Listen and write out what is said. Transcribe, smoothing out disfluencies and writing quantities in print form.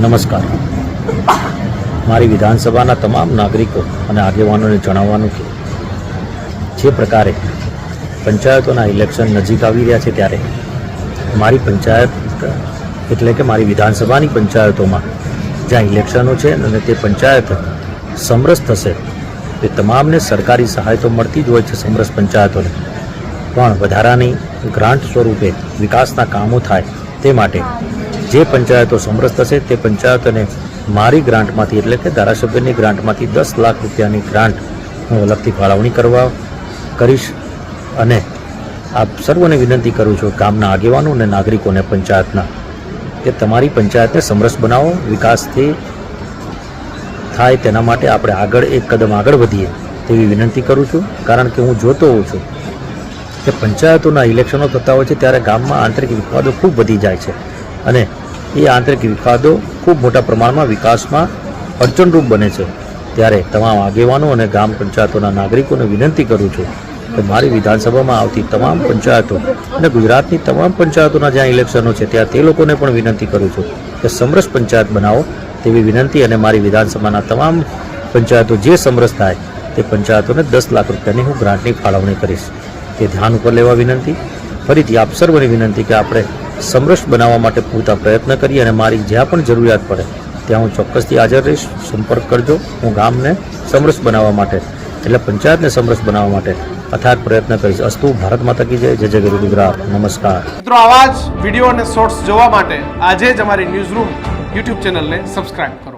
નમસ્કાર. મારી વિધાનસભાના તમામ નાગરિકો અને આગેવાનોને જણાવવાનું કે જે પ્રકારે પંચાયતોના ઇલેક્શન નજીક આવી રહ્યા છે ત્યારે મારી પંચાયત એટલે કે મારી વિધાનસભાની પંચાયતોમાં જ્યાં ઇલેક્શનો છે અને તે પંચાયત સમરસ થશે તે તમામને સરકારી સહાય તો મળતી જ હોય છે. સમરસ પંચાયતોને પણ વધારાની ગ્રાન્ટ સ્વરૂપે વિકાસના કામો થાય તે માટે જે પંચાયતો સમરસ થશે તે પંચાયતોને મારી ગ્રાન્ટમાંથી એટલે કે ધારાસભ્યની ગ્રાન્ટમાંથી 10 લાખ રૂપિયાની ગ્રાન્ટ હું અલગથી ફાળવણી કરીશ. અને આપ સર્વને વિનંતી કરું છું, ગામના આગેવાનો અને નાગરિકોને પંચાયતના, કે તમારી પંચાયતને સમરસ બનાવો, વિકાસથી થાય તેના માટે આપણે એક કદમ આગળ વધીએ તેવી વિનંતી કરું છું. કારણ કે હું જોતો હોઉં છું કે પંચાયતોના ઇલેક્શનો થતા હોય છે ત્યારે ગામમાં આંતરિક વિવાદો ખૂબ વધી જાય છે અને એ આંતરિક વિવાદો ખૂબ મોટા પ્રમાણમાં વિકાસમાં અડચણરૂપ બને છે. ત્યારે તમામ આગેવાનો અને ગ્રામ પંચાયતોના નાગરિકોને વિનંતી કરું છું કે મારી વિધાનસભામાં આવતી તમામ પંચાયતો અને ગુજરાતની તમામ પંચાયતોના જ્યાં ઇલેક્શનો છે ત્યાં તે લોકોને પણ વિનંતી કરું છું કે સમરસ પંચાયત બનાવો તેવી વિનંતી. અને મારી વિધાનસભાના તમામ પંચાયતો જે સમરસ થાય તે પંચાયતોને 10 લાખ રૂપિયાની હું ગ્રાન્ટની ફાળવણી કરીશ. તે ધ્યાન ઉપર લેવા વિનંતી. ફરીથી આપ સર્વની વિનંતી કે આપણે સમરસ બનાવવા માટે પૂરતા પ્રયત્ન કરીએ અને મારી જ્યાં પણ જરૂરિયાત પડે ત્યાં હું ચોક્કસથી હાજર રહીશ. સંપર્ક કરજો. હું ગામને સમરસ બનાવવા માટે એટલે પંચાયતને સમરસ બનાવવા માટે અથાગ પ્રયત્ન કરીશ. અસ્તુ. ભારત માતા કી જય. જય જય ગરુ ગુજરાત. નમસ્કાર મિત્રો, આવા જ વિડીયો અને શોર્ટ્સ જોવા માટે આજે જ અમારી ન્યૂઝ રૂમ યુટ્યુબ ચેનલને સબસ્ક્રાઇબ કરો.